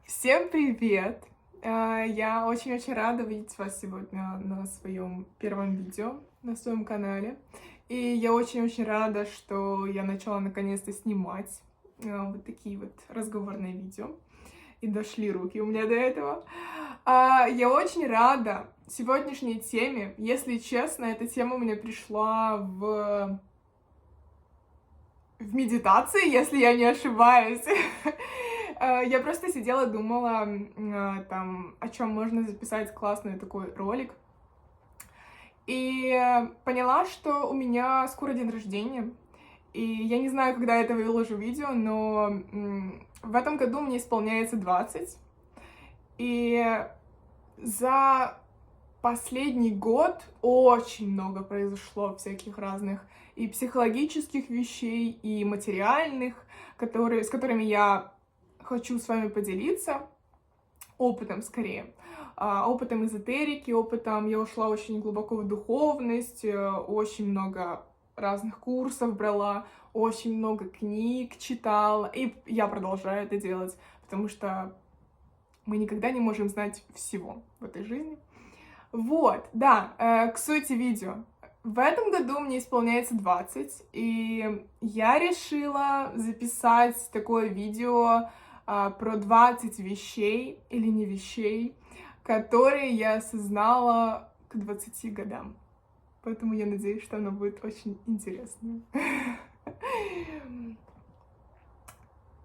Всем привет! Я очень-очень рада видеть вас сегодня на своем первом видео на своем канале. И я очень-очень рада, что я начала наконец-то снимать вот такие вот разговорные видео. И дошли руки у меня до этого. Я очень рада сегодняшней теме. Если честно, эта тема у меня пришла в медитации, если я не ошибаюсь. Я просто сидела, думала, там, о чем можно записать классный такой ролик. И поняла, что у меня скоро день рождения. И я не знаю, когда я это выложу видео, но в этом году мне исполняется 20. И за последний год очень много произошло всяких разных и психологических вещей, и материальных, с которыми я хочу с вами поделиться, опытом скорее. Опытом эзотерики, опытом я ушла очень глубоко в духовность, очень много разных курсов брала, очень много книг читала, и я продолжаю это делать, потому что мы никогда не можем знать всего в этой жизни. Вот, да, к сути видео. В этом году мне исполняется 20, и я решила записать такое видео про 20 вещей, или не вещей, которые я осознала к 20 годам. Поэтому я надеюсь, что оно будет очень интересно.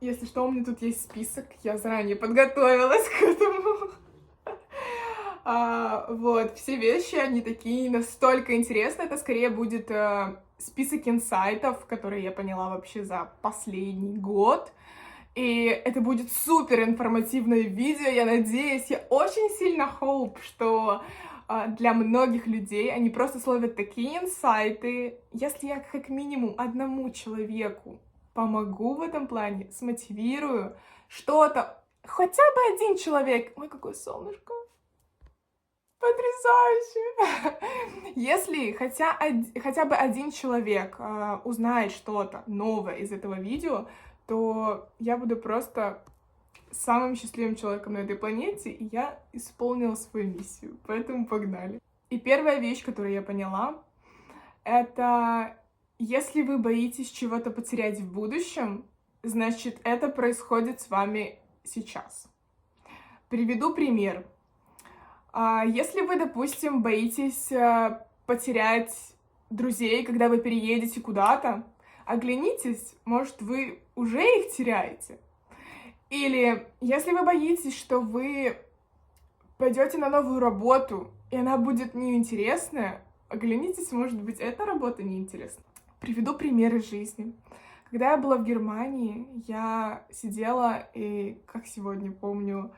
Если что, у меня тут есть список, я заранее подготовилась к этому. Вот, все вещи, они такие настолько интересные. Это скорее будет список инсайтов, которые я поняла вообще за последний год. И это будет супер информативное видео, я надеюсь. Я очень сильно hope, что для многих людей они просто словят такие инсайты. Если я как минимум одному человеку помогу в этом плане, смотивирую что-то, хотя бы один человек. Ой, какое солнышко. Потрясающе! Если хотя бы один человек узнает что-то новое из этого видео, то я буду просто самым счастливым человеком на этой планете, и я исполнила свою миссию. Поэтому погнали. И первая вещь, которую я поняла, это если вы боитесь чего-то потерять в будущем, значит, это происходит с вами сейчас. Приведу пример. Если вы, допустим, боитесь потерять друзей, когда вы переедете куда-то, оглянитесь, может, вы уже их теряете. Или если вы боитесь, что вы пойдете на новую работу, и она будет неинтересная, оглянитесь, может быть, эта работа неинтересна. Приведу пример из жизни. Когда я была в Германии, я сидела и, как сегодня помню,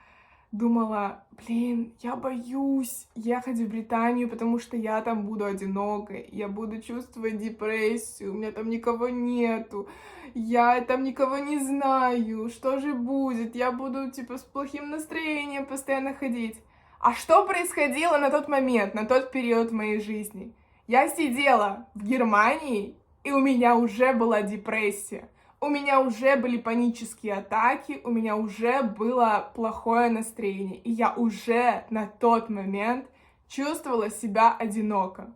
думала, блин, я боюсь ехать в Британию, потому что я там буду одинокой, я буду чувствовать депрессию, у меня там никого нету, я там никого не знаю, что же будет, я буду, типа, с плохим настроением постоянно ходить. А что происходило на тот момент, на тот период в моей жизни? Я сидела в Германии, и у меня уже была депрессия. У меня уже были панические атаки, у меня уже было плохое настроение, и я уже на тот момент чувствовала себя одиноко.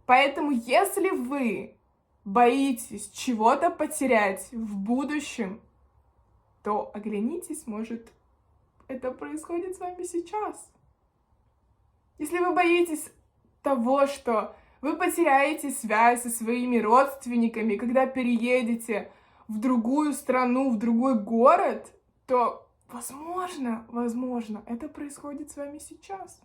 Поэтому, если вы боитесь чего-то потерять в будущем, то оглянитесь, может, это происходит с вами сейчас. Если вы боитесь того, что вы потеряете связь со своими родственниками, когда переедете в другую страну, в другой город, то, возможно, это происходит с вами сейчас.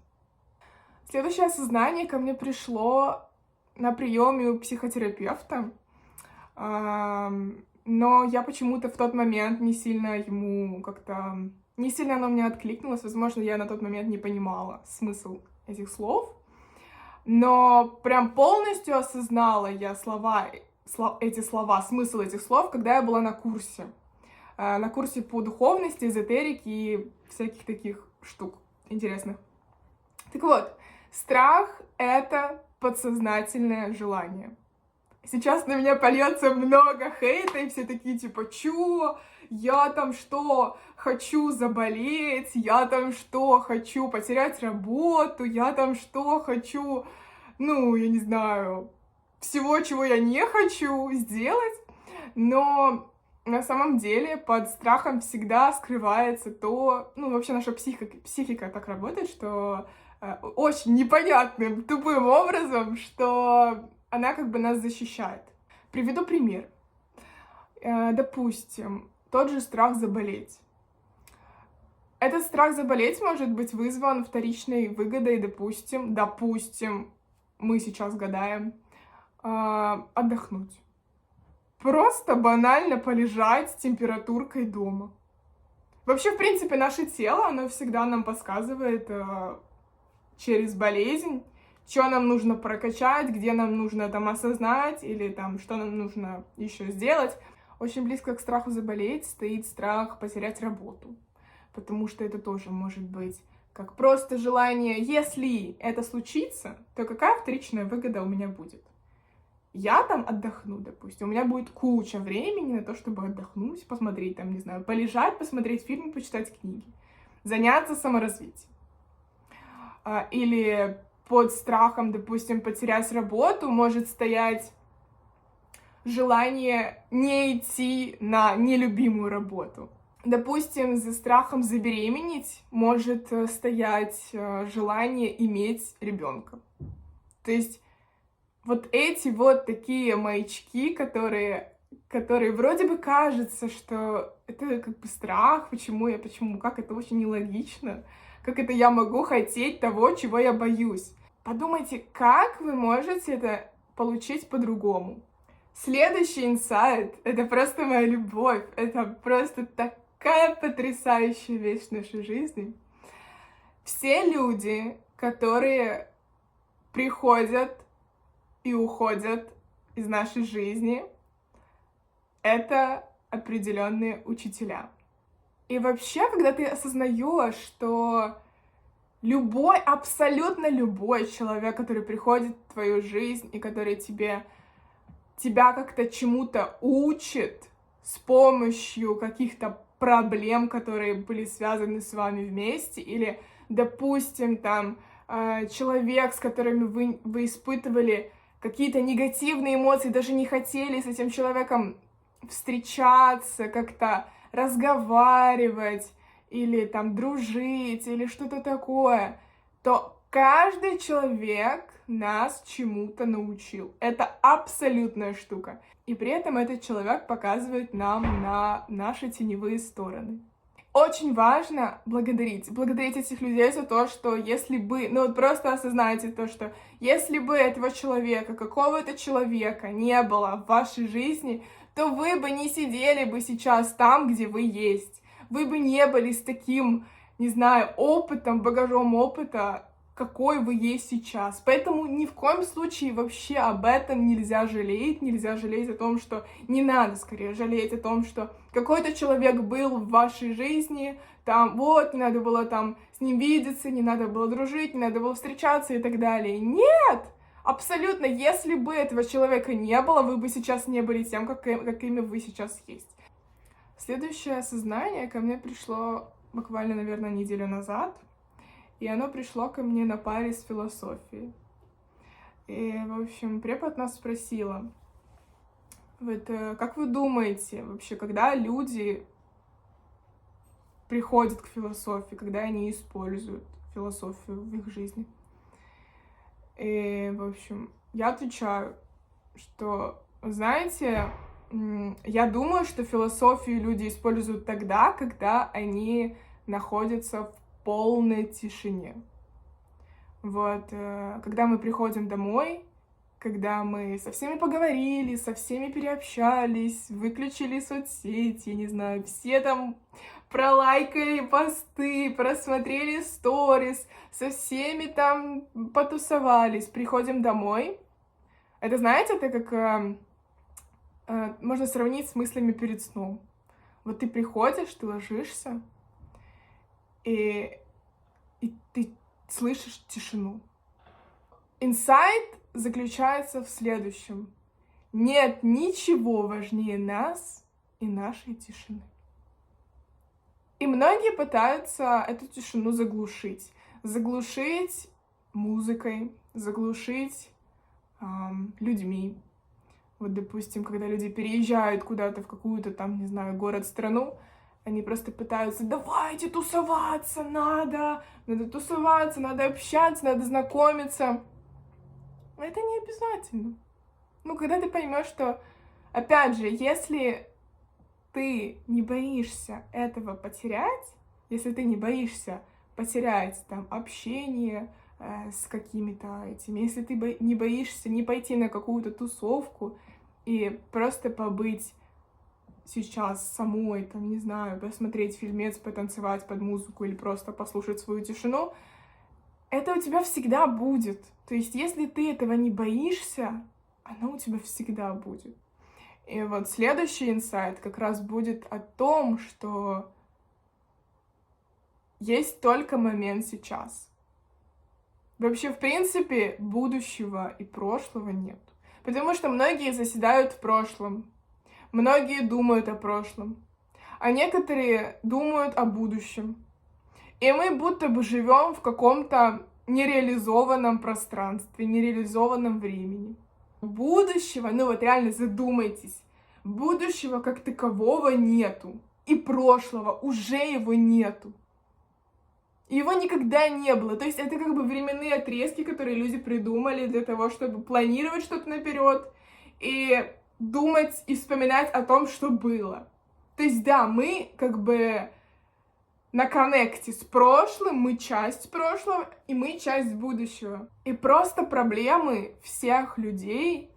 Следующее осознание ко мне пришло на приеме у психотерапевта, но я почему-то в тот момент не сильно оно мне откликнулось, возможно, я на тот момент не понимала смысл этих слов, но прям полностью осознала я смысл этих слов, когда я была на курсе по духовности, эзотерике и всяких таких штук интересных. Так вот, страх — это подсознательное желание. Сейчас на меня польется много хейта, и все такие, типа, чё? Я там что, хочу заболеть? Я там что, хочу потерять работу? Я там что, хочу, ну, я не знаю, всего, чего я не хочу сделать? Но на самом деле под страхом всегда скрывается то, ну, вообще наша психика так работает, что очень непонятным, тупым образом, что она как бы нас защищает. Приведу пример. Допустим, тот же страх заболеть. Этот страх заболеть может быть вызван вторичной выгодой, допустим, мы сейчас гадаем, отдохнуть. Просто банально полежать с температуркой дома. Вообще, в принципе, наше тело, оно всегда нам подсказывает через болезнь, что нам нужно прокачать, где нам нужно там осознать или там что нам нужно еще сделать. Очень близко к страху заболеть стоит страх потерять работу, потому что это тоже может быть как просто желание, если это случится, то какая вторичная выгода у меня будет? Я там отдохну, допустим, у меня будет куча времени на то, чтобы отдохнуть, посмотреть там, не знаю, полежать, посмотреть фильмы, почитать книги, заняться саморазвитием. Или под страхом, допустим, потерять работу может стоять желание не идти на нелюбимую работу. Допустим, за страхом забеременеть может стоять желание иметь ребенка. То есть вот эти вот такие маячки, которые вроде бы кажется, что это как бы страх, почему, как это очень нелогично, как это я могу хотеть того, чего я боюсь. Подумайте, как вы можете это получить по-другому. Следующий инсайт — это просто моя любовь, это просто такая потрясающая вещь в нашей жизни. Все люди, которые приходят и уходят из нашей жизни, это определенные учителя. И вообще, когда ты осознаешь, что любой, абсолютно любой человек, который приходит в твою жизнь и который тебя как-то чему-то учит с помощью каких-то проблем, которые были связаны с вами вместе, или, допустим, там, человек, с которым вы испытывали какие-то негативные эмоции, даже не хотели с этим человеком встречаться, как-то разговаривать, или там дружить, или что-то такое, то каждый человек нас чему-то научил. Это абсолютная штука. И при этом этот человек показывает нам на наши теневые стороны. Очень важно благодарить этих людей за то, что если бы, ну вот просто осознайте то, что если бы этого человека, какого-то человека не было в вашей жизни, то вы бы не сидели бы сейчас там, где вы есть. Вы бы не были с таким, не знаю, опытом, багажом опыта, какой вы есть сейчас. Поэтому ни в коем случае вообще об этом нельзя жалеть о том, что не надо скорее жалеть о том, что какой-то человек был в вашей жизни, там, вот, не надо было там с ним видеться, не надо было дружить, не надо было встречаться и так далее. Нет! Абсолютно, если бы этого человека не было, вы бы сейчас не были тем, какими вы сейчас есть. Следующее осознание ко мне пришло буквально, наверное, неделю назад. И оно пришло ко мне на паре с философией. И, в общем, препод нас спросила, вот, как вы думаете, вообще, когда люди приходят к философии, когда они используют философию в их жизни? И, в общем, я отвечаю, что, знаете, я думаю, что философию люди используют тогда, когда они находятся в полной тишине. Вот, когда мы приходим домой, когда мы со всеми поговорили, со всеми переобщались, выключили соцсети, не знаю, все там пролайкали посты, просмотрели сторис, со всеми там потусовались, приходим домой. Это, знаете, это как можно сравнить с мыслями перед сном. Вот ты приходишь, ты ложишься, и ты слышишь тишину. Инсайт заключается в следующем. Нет ничего важнее нас и нашей тишины. И многие пытаются эту тишину заглушить. Заглушить музыкой, заглушить людьми. Вот, допустим, когда люди переезжают куда-то в какую-то там, не знаю, город, страну, они просто пытаются: давайте тусоваться, надо тусоваться, надо общаться, надо знакомиться. Но это не обязательно. Ну, когда ты поймешь, что, опять же, если ты не боишься этого потерять, если ты не боишься потерять там общение с какими-то этими, если ты не боишься не пойти на какую-то тусовку и просто побыть сейчас самой, там, не знаю, посмотреть фильмец, потанцевать под музыку или просто послушать свою тишину, это у тебя всегда будет. То есть, если ты этого не боишься, оно у тебя всегда будет. И вот следующий инсайт как раз будет о том, что есть только момент сейчас. Вообще, в принципе, будущего и прошлого нет. Потому что многие заседают в прошлом, многие думают о прошлом, а некоторые думают о будущем. И мы будто бы живем в каком-то нереализованном пространстве, нереализованном времени. Будущего, ну вот реально задумайтесь, будущего как такового нету. И прошлого уже его нету. Его никогда не было. То есть это как бы временные отрезки, которые люди придумали для того, чтобы планировать что-то наперед и думать и вспоминать о том, что было. То есть да, мы как бы на коннекте с прошлым, мы часть прошлого, и мы часть будущего. И просто проблемы всех людей,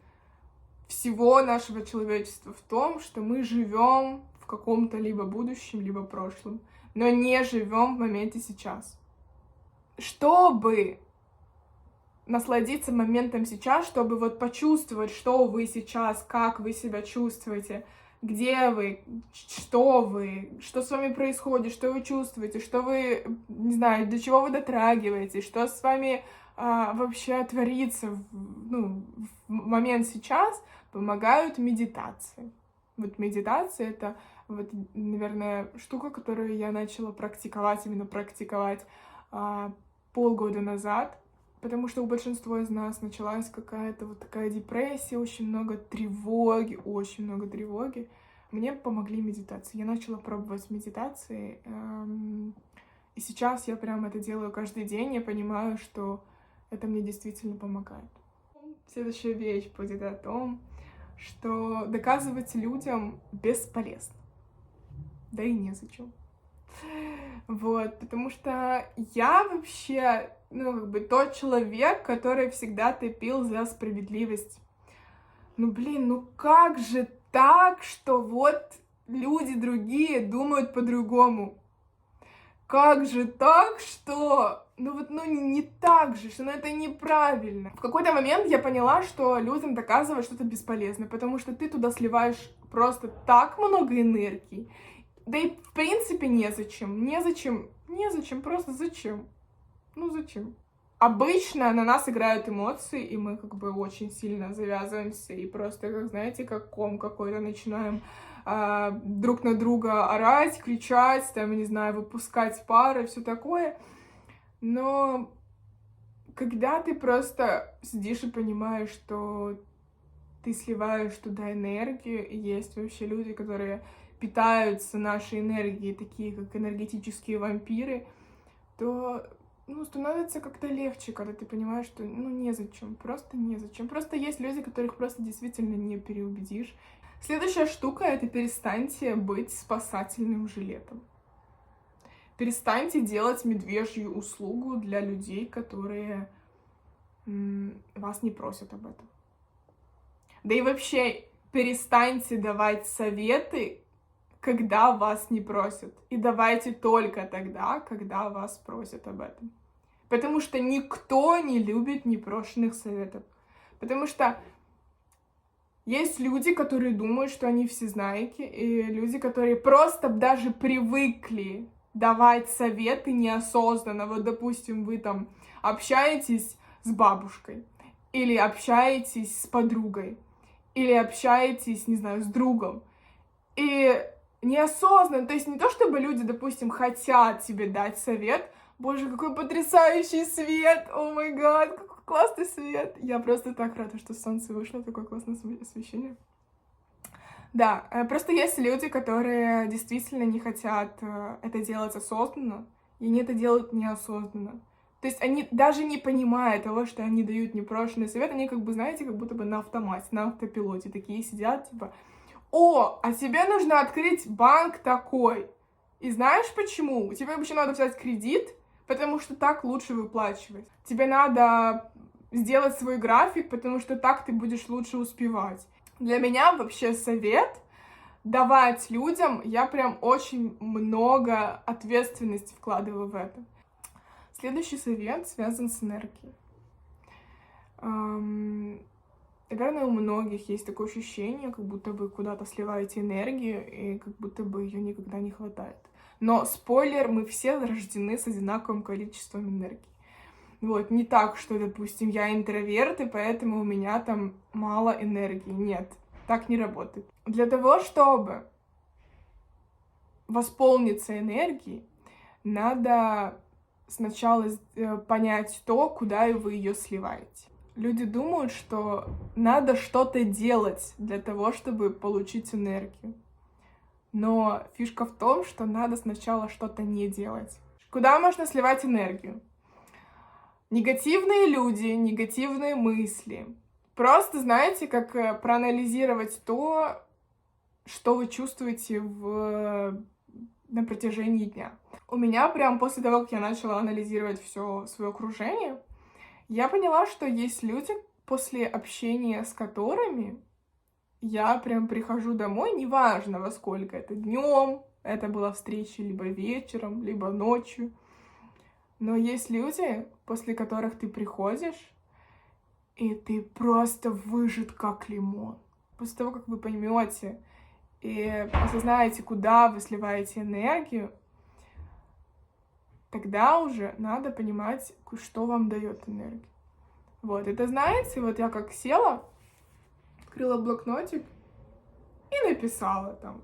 всего нашего человечества в том, что мы живем в каком-то либо будущем, либо прошлом, но не живем в моменте сейчас. Чтобы насладиться моментом сейчас, чтобы вот почувствовать, что вы сейчас, как вы себя чувствуете, где вы, что с вами происходит, что вы чувствуете, что вы, не знаю, до чего вы дотрагиваетесь, что с вами вообще творится в момент сейчас, помогают медитации. Вот медитация — это, вот, наверное, штука, которую я начала практиковать, именно практиковать полгода назад, потому что у большинства из нас началась какая-то вот такая депрессия, очень много тревоги. Мне помогли медитации. Я начала пробовать медитации, и сейчас я прям это делаю каждый день. Я понимаю, что это мне действительно помогает. Следующая вещь будет о том, что доказывать людям бесполезно. Да и незачем. Вот, потому что я вообще, тот человек, который всегда топил за справедливость. Как же так, что вот люди другие думают по-другому? Как же так, что... не так же, что это неправильно. В какой-то момент я поняла, что людям доказывать что-то бесполезно, потому что ты туда сливаешь просто так много энергии. Да и в принципе незачем, просто зачем? Зачем? Обычно на нас играют эмоции, и мы как бы очень сильно завязываемся, и просто, как знаете, как ком какой-то начинаем друг на друга орать, кричать, там, не знаю, выпускать пары, все такое. Но когда ты просто сидишь и понимаешь, что ты сливаешь туда энергию, и есть вообще люди, которые питаются нашей энергией, такие как энергетические вампиры, то становится как-то легче, когда ты понимаешь, что незачем. Просто есть люди, которых просто действительно не переубедишь. Следующая штука — это перестаньте быть спасательным жилетом. Перестаньте делать медвежью услугу для людей, которые вас не просят об этом. Да и вообще перестаньте давать советы, когда вас не просят. И давайте только тогда, когда вас просят об этом. Потому что никто не любит непрошенных советов. Потому что есть люди, которые думают, что они всезнайки, и люди, которые просто даже привыкли давать советы неосознанно. Вот, допустим, вы там общаетесь с бабушкой или общаетесь с подругой, или общаетесь, не знаю, с другом, и неосознанно, то есть не то, чтобы люди, допустим, хотят тебе дать совет, боже, какой потрясающий свет, о май гад, какой классный свет, я просто так рада, что солнце вышло, такое классное освещение. Да, просто есть люди, которые действительно не хотят это делать осознанно, и они это делают неосознанно. То есть они даже не понимая того, что они дают непрошенный совет, они как бы, знаете, как будто бы на автомате, на автопилоте такие сидят, типа, о, а тебе нужно открыть банк такой. И знаешь почему? Тебе вообще надо взять кредит, потому что так лучше выплачивать. Тебе надо сделать свой график, потому что так ты будешь лучше успевать. Для меня вообще совет давать людям, я прям очень много ответственности вкладываю в это. Следующий совет связан с энергией. Наверное, у многих есть такое ощущение, как будто вы куда-то сливаете энергию, и как будто бы ее никогда не хватает. Но, спойлер, мы все рождены с одинаковым количеством энергии. Вот, не так, что, допустим, я интроверт, и поэтому у меня там мало энергии. Нет, так не работает. Для того, чтобы восполниться энергией, надо сначала понять то, куда вы ее сливаете. Люди думают, что надо что-то делать для того, чтобы получить энергию. Но фишка в том, что надо сначала что-то не делать. Куда можно сливать энергию? Негативные люди, негативные мысли. Просто, знаете, как проанализировать то, что вы чувствуете на протяжении дня. У меня прям после того, как я начала анализировать все свое окружение, я поняла, что есть люди, после общения с которыми я прям прихожу домой, неважно во сколько, это днем, это была встреча либо вечером, либо ночью. Но есть люди, после которых ты приходишь, и ты просто выжат как лимон. После того, как вы поймете и осознаете, куда вы сливаете энергию, тогда уже надо понимать, что вам дает энергию. Вот, это знаете, вот я как села, открыла блокнотик и написала там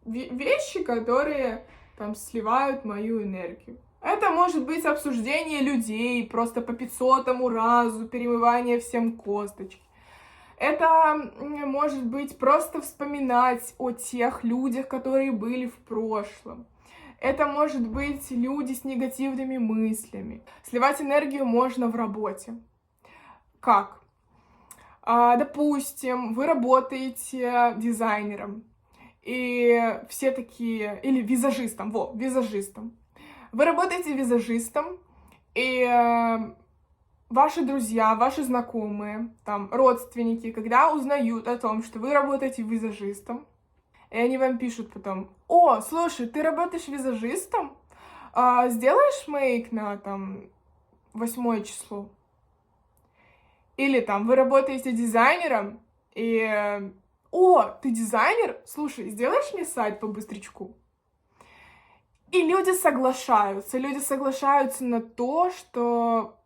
вещи, которые там сливают мою энергию. Это может быть обсуждение людей просто по 500-му разу, перемывание всем косточки. Это может быть просто вспоминать о тех людях, которые были в прошлом. Это может быть люди с негативными мыслями. Сливать энергию можно в работе. Как? Допустим, вы работаете дизайнером, и все такие... Или визажистом, визажистом. Вы работаете визажистом, и ваши друзья, ваши знакомые, там, родственники, когда узнают о том, что вы работаете визажистом, и они вам пишут потом: о, слушай, ты работаешь визажистом? Сделаешь мейк на, там, 8 число? Или, там, вы работаете дизайнером, и... О, ты дизайнер? Слушай, сделаешь мне сайт по быстрячку? И люди соглашаются на то, что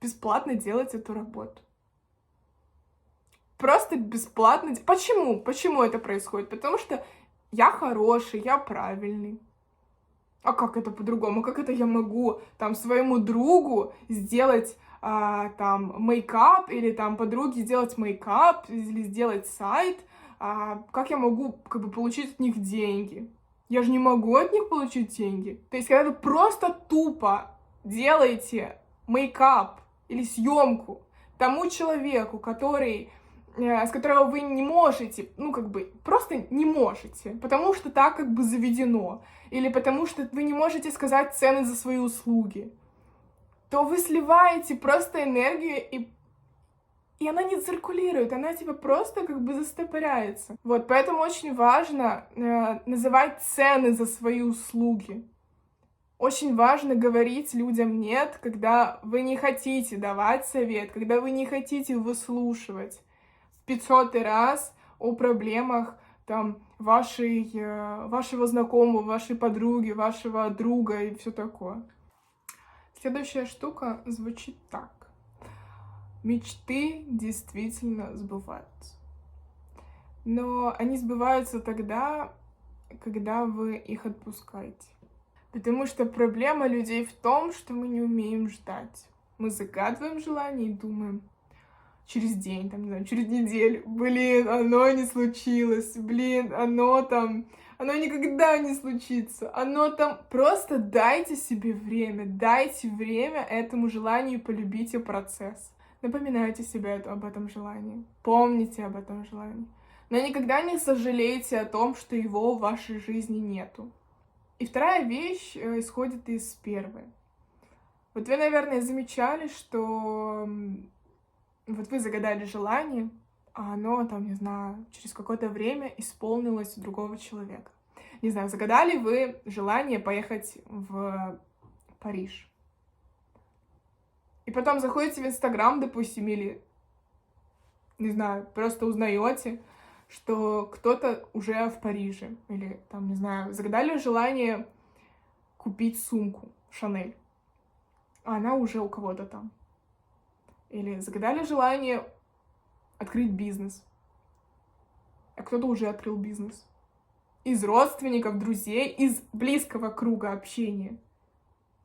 бесплатно делать эту работу. Просто бесплатно. Почему? Почему это происходит? Потому что я хороший, я правильный. А как это по-другому? Как это я могу там своему другу сделать там мейкап, или там подруге сделать мейкап, или сделать сайт? Как я могу как бы получить от них деньги? Я же не могу от них получить деньги. То есть, когда вы просто тупо делаете мейкап или съемку тому человеку, с которого вы не можете, ну, как бы, просто не можете, потому что так как бы заведено, или потому что вы не можете сказать цены за свои услуги, то вы сливаете просто энергию, и она не циркулирует, она типа просто как бы застопоряется. Вот, поэтому очень важно называть цены за свои услуги. Очень важно говорить людям «нет», когда вы не хотите давать совет, когда вы не хотите выслушивать в 500-й раз о проблемах там вашего знакомого, вашей подруги, вашего друга и все такое. Следующая штука звучит так. Мечты действительно сбываются. Но они сбываются тогда, когда вы их отпускаете. Потому что проблема людей в том, что мы не умеем ждать. Мы загадываем желание и думаем через день, там, не знаю, через неделю. Блин, оно не случилось. Блин, оно никогда не случится. Оно там... Просто дайте себе время. Дайте время этому желанию, полюбите процесс. Напоминайте себе об этом желании. Помните об этом желании. Но никогда не сожалейте о том, что его в вашей жизни нету. И вторая вещь исходит из первой. Вот вы, наверное, замечали, что вот вы загадали желание, а оно, там, не знаю, через какое-то время исполнилось у другого человека. Не знаю, загадали вы желание поехать в Париж. И потом заходите в Инстаграм, допустим, или, не знаю, просто узнаете, что кто-то уже в Париже. Или, там, не знаю, загадали желание купить сумку Шанель, а она уже у кого-то там. Или загадали желание открыть бизнес, а кто-то уже открыл бизнес. Из родственников, друзей, из близкого круга общения.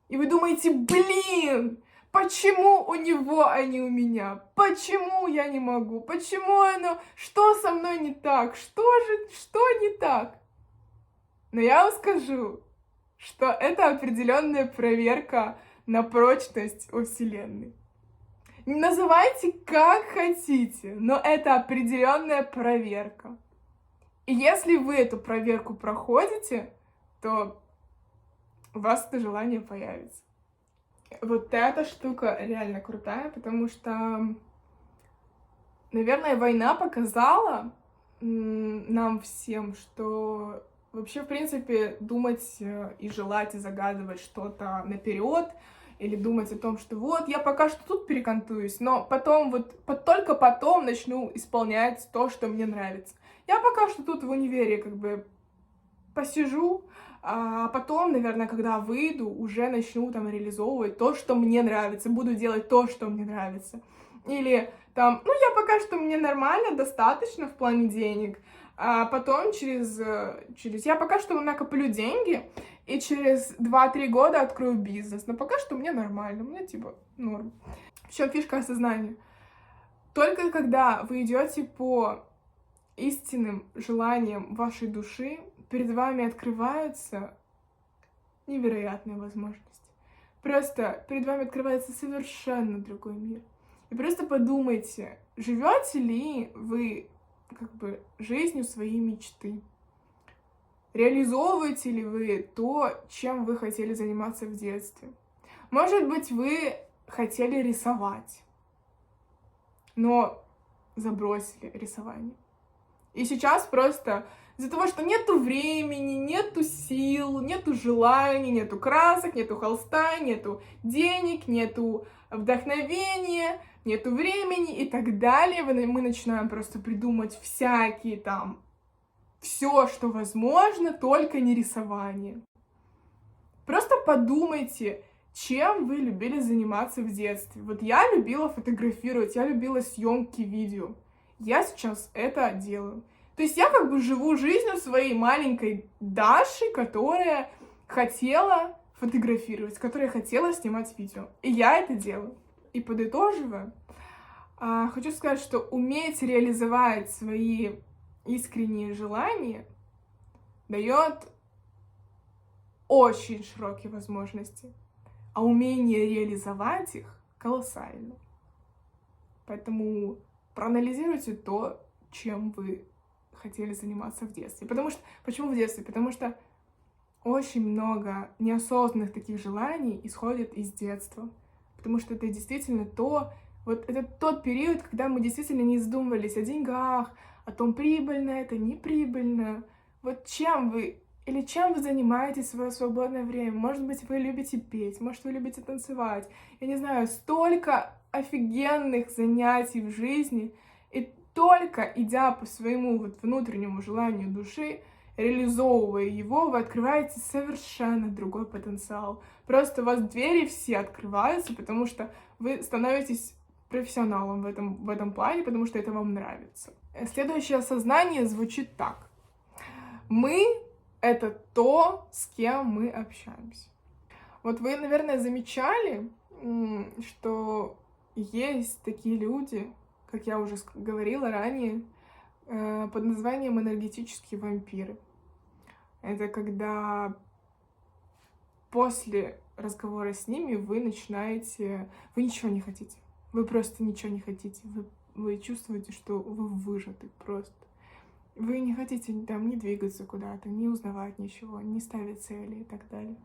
И вы думаете, блин, почему у него, а не у меня? Почему я не могу? Почему оно? Что со мной не так? Что не так? Но я вам скажу, что это определенная проверка на прочность у Вселенной. Называйте как хотите, но это определенная проверка. И если вы эту проверку проходите, то у вас это желание появится. Вот эта штука реально крутая, потому что, наверное, война показала нам всем, что вообще, в принципе, думать и желать, и загадывать что-то наперед, или думать о том, что вот, я пока что тут перекантуюсь, но потом, только потом начну исполнять то, что мне нравится. Я пока что тут в универе как бы посижу, а потом, наверное, когда выйду, уже начну там реализовывать то, что мне нравится, буду делать то, что мне нравится. Или там, я пока что мне нормально, достаточно в плане денег, а потом я пока что накоплю деньги, и через 2-3 года открою бизнес. Но пока что мне нормально, мне типа норм. В чем фишка осознания? Только когда вы идете по истинным желаниям вашей души, перед вами открываются невероятные возможности. Просто перед вами открывается совершенно другой мир. И просто подумайте, живете ли вы как бы жизнью своей мечты? Реализовываете ли вы то, чем вы хотели заниматься в детстве? Может быть, вы хотели рисовать, но забросили рисование. И сейчас просто из-за того, что нету времени, нету сил, нету желаний, нету красок, нету холста, нету денег, нету вдохновения, нету времени и так далее, мы начинаем просто придумать всякие там все, что возможно, только не рисование. Просто подумайте, чем вы любили заниматься в детстве. Вот я любила фотографировать, я любила съемки видео. Я сейчас это делаю. То есть я как бы живу жизнью своей маленькой Даши, которая хотела фотографировать, которая хотела снимать видео. И я это делаю. И подытоживая, хочу сказать, что уметь реализовать свои искренние желания дает очень широкие возможности, а умение реализовать их колоссально. Поэтому проанализируйте то, чем вы хотели заниматься в детстве. Почему в детстве? Потому что очень много неосознанных таких желаний исходит из детства. Потому что это действительно это тот период, когда мы действительно не задумывались о деньгах, о том, прибыльно это, неприбыльно. Вот чем вы занимаетесь в свое свободное время? Может быть, вы любите петь, может, вы любите танцевать. Я не знаю, столько офигенных занятий в жизни, и только идя по своему внутреннему желанию души, реализовывая его, вы открываете совершенно другой потенциал. Просто у вас двери все открываются, потому что вы становитесь профессионалом в этом плане, потому что это вам нравится. Следующее осознание звучит так. Мы — это то, с кем мы общаемся. Вот вы, наверное, замечали, что есть такие люди, как я уже говорила ранее, под названием энергетические вампиры. Это когда после разговора с ними вы начинаете... Вы ничего не хотите. Вы просто ничего не хотите. Вы чувствуете, что вы выжаты просто. Вы не хотите там не двигаться куда-то, не узнавать ничего, не ставить цели и так далее.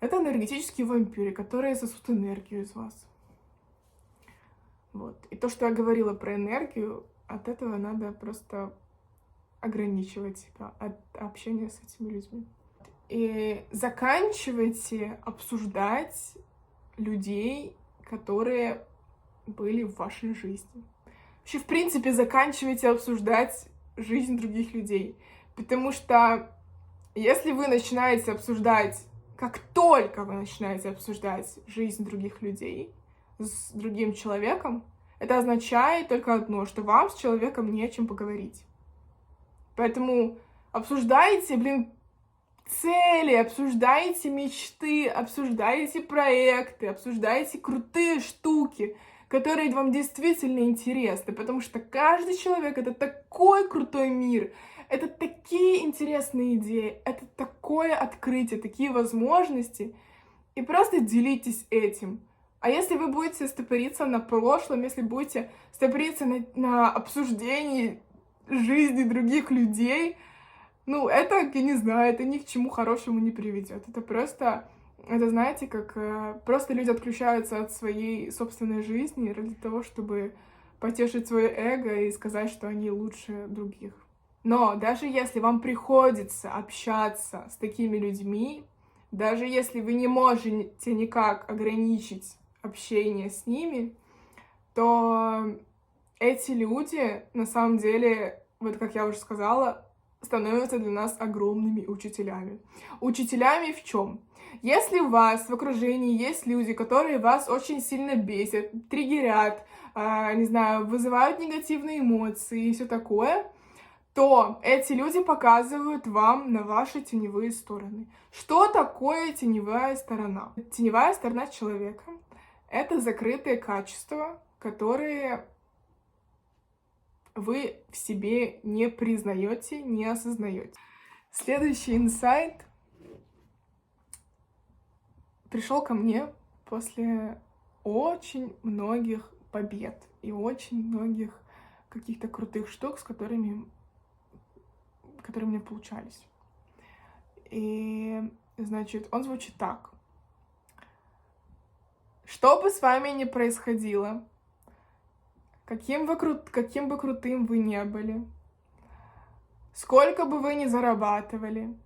Это энергетические вампиры, которые сосут энергию из вас. Вот. И то, что я говорила про энергию, от этого надо просто ограничивать себя от общения с этими людьми. И заканчивайте обсуждать людей, которые были в вашей жизни. Вообще, в принципе, заканчивайте обсуждать жизнь других людей. Потому что если вы начинаете обсуждать, как только вы начинаете обсуждать жизнь других людей с другим человеком, это означает только одно, что вам с человеком не о чем поговорить. Поэтому обсуждайте, цели, обсуждайте мечты, обсуждайте проекты, обсуждайте крутые штуки, которые вам действительно интересны, потому что каждый человек — это такой крутой мир, это такие интересные идеи, это такое открытие, такие возможности, и просто делитесь этим. А если вы будете стопориться на прошлом, если будете стопориться на обсуждении жизни других людей, это, я не знаю, это ни к чему хорошему не приведет. Это просто, знаете, как просто люди отключаются от своей собственной жизни ради того, чтобы потешить свое эго и сказать, что они лучше других. Но даже если вам приходится общаться с такими людьми, даже если вы не можете никак ограничить общение с ними, то эти люди, на самом деле, вот как я уже сказала, становятся для нас огромными учителями. Учителями в чем? Если у вас в окружении есть люди, которые вас очень сильно бесят, триггерят, не знаю, вызывают негативные эмоции и все такое, то эти люди показывают вам на ваши теневые стороны. Что такое теневая сторона? Теневая сторона человека — это закрытые качества, которые вы в себе не признаете, не осознаете. Следующий инсайт пришел ко мне после очень многих побед и очень многих каких-то крутых штук, которые мне получались. И, значит, он звучит так. Что бы с вами ни происходило, каким бы крутым вы не были, сколько бы вы ни зарабатывали,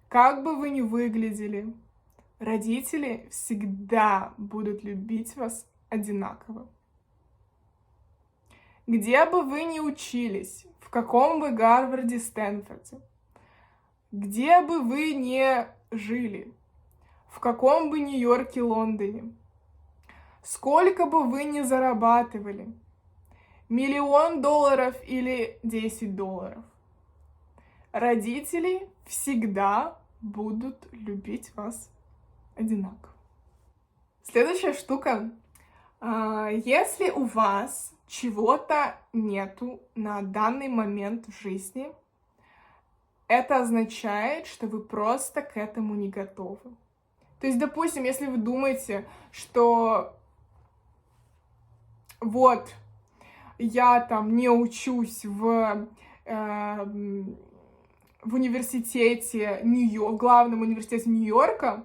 как бы вы ни выглядели, родители всегда будут любить вас одинаково. Где бы вы ни учились, в каком бы Гарварде, Стэнфорде, где бы вы ни жили, в каком бы Нью-Йорке, Лондоне, сколько бы вы ни зарабатывали, $1 000 000 или $10, родители всегда будут любить вас одинаково. Следующая штука. Если у вас чего-то нету на данный момент в жизни, это означает, что вы просто к этому не готовы. То есть, допустим, если вы думаете, что вот я там не учусь в университете главном университете Нью-Йорка,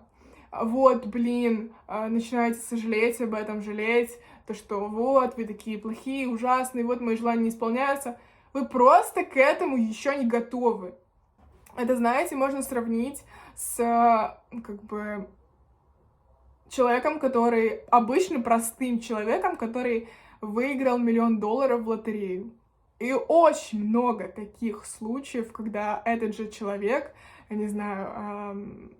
начинаете сожалеть об этом, жалеть, то, что вот, вы такие плохие, ужасные, вот мои желания не исполняются. Вы просто к этому еще не готовы. Это, знаете, можно сравнить с, человеком, обычным простым человеком, который выиграл $1 000 000 в лотерею. И очень много таких случаев, когда этот же человек, я не знаю,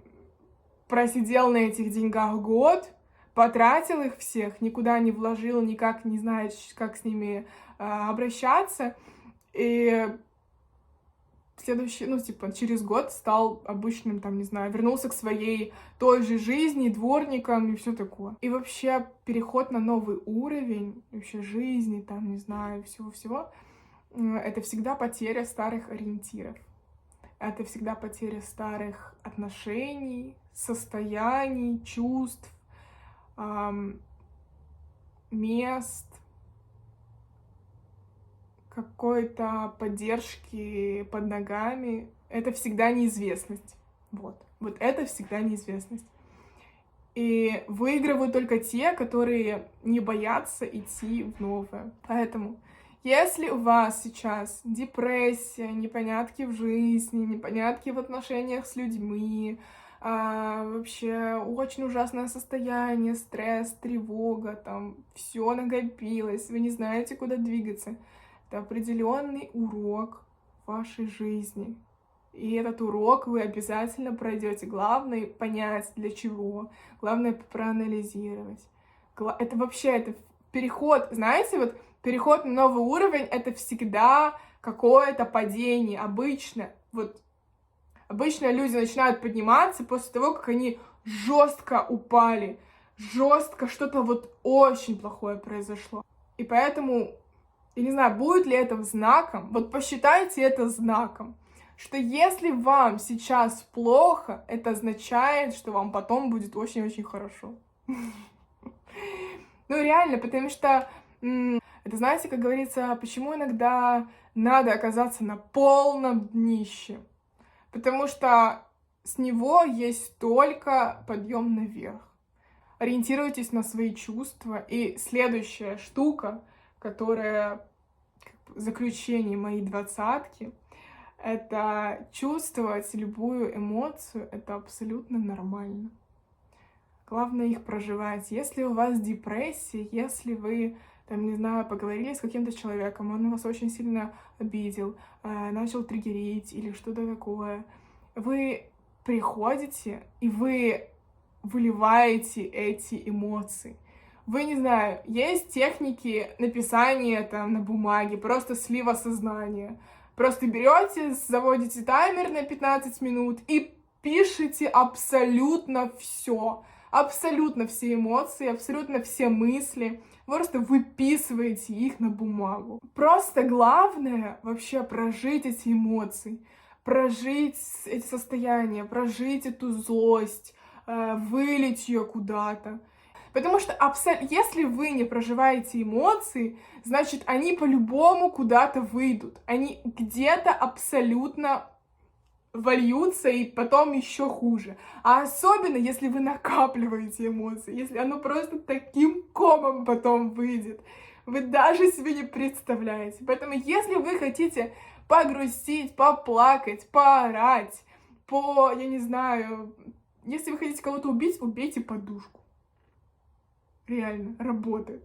просидел на этих деньгах год, потратил их всех, никуда не вложил, никак не знает, как с ними обращаться, и следующий, ну, типа, через год стал обычным, там, не знаю, вернулся к своей той же жизни, дворником и все такое. И вообще переход на новый уровень вообще жизни, там, не знаю, всего-всего, это всегда потеря старых ориентиров. Это всегда потеря старых отношений, состояний, чувств, мест, какой-то поддержки под ногами. Это всегда неизвестность. Вот это всегда неизвестность. И выигрывают только те, которые не боятся идти в новое. Поэтому, если у вас сейчас депрессия, непонятки в жизни, непонятки в отношениях с людьми, вообще очень ужасное состояние, стресс, тревога, там все накопилось, вы не знаете, куда двигаться, это определенный урок вашей жизни. И этот урок вы обязательно пройдете. Главное понять, для чего. Главное проанализировать. Это вообще, это переход, знаете, вот переход на новый уровень, это всегда какое-то падение. Обычно люди начинают подниматься после того, как они жестко упали. Жестко что-то вот очень плохое произошло. И поэтому, я не знаю, будет ли это знаком, вот посчитайте это знаком, что если вам сейчас плохо, это означает, что вам потом будет очень-очень хорошо. Ну, реально, потому что, это, знаете, как говорится, почему иногда надо оказаться на полном днище? Потому что с него есть только подъем наверх. Ориентируйтесь на свои чувства. И следующая штука, которая заключение моей двадцатки, это чувствовать любую эмоцию, это абсолютно нормально. Главное их проживать. Если у вас депрессия, если вы, там, не знаю, поговорили с каким-то человеком, он вас очень сильно обидел, начал триггерить или что-то такое, вы приходите и вы выливаете эти эмоции. Вы, не знаю, есть техники написания там на бумаге, просто слива сознания. Просто берете, заводите таймер на 15 минут и пишите абсолютно все эмоции, абсолютно все мысли. Вы просто выписываете их на бумагу. Просто главное вообще прожить эти эмоции, прожить эти состояния, прожить эту злость, вылить ее куда-то. Потому что если вы не проживаете эмоции, значит, они по-любому куда-то выйдут. Они где-то абсолютно вольются, и потом еще хуже. А особенно, если вы накапливаете эмоции, если оно просто таким комом потом выйдет. Вы даже себе не представляете. Поэтому, если вы хотите погрустить, поплакать, поорать, я не знаю, если вы хотите кого-то убить, убейте подушку. Реально, работает.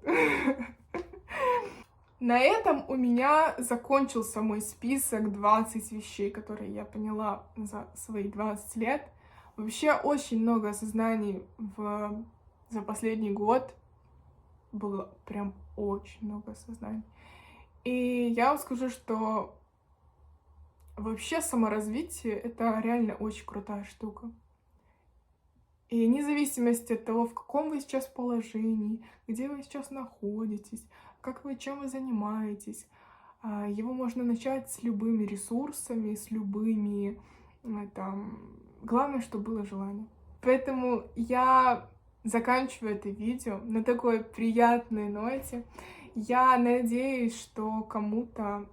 На этом у меня закончился мой список 20 вещей, которые я поняла за свои 20 лет. Вообще очень много осознаний за последний год. Было прям очень много осознаний. И я вам скажу, что вообще саморазвитие — это реально очень крутая штука. И вне зависимости от того, в каком вы сейчас положении, где вы сейчас находитесь, чем вы занимаетесь, его можно начать с любыми ресурсами, с любыми, главное, чтобы было желание. Поэтому я заканчиваю это видео на такой приятной ноте. Я надеюсь, что кому-то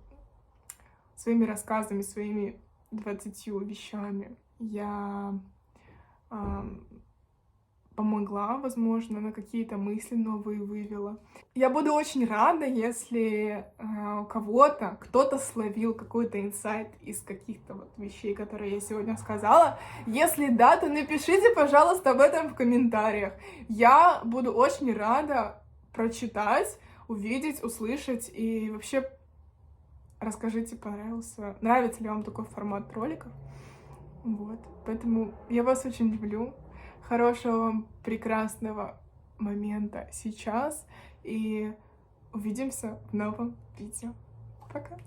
своими рассказами, своими 20 вещами я помогла, возможно, на какие-то мысли новые вывела. Я буду очень рада, если у кого-то, кто-то словил какой-то инсайт из каких-то вот вещей, которые я сегодня сказала. Если да, то напишите, пожалуйста, об этом в комментариях. Я буду очень рада прочитать, увидеть, услышать и вообще расскажите, нравится ли вам такой формат роликов. Вот, поэтому я вас очень люблю. Хорошего вам прекрасного момента сейчас. И увидимся в новом видео. Пока!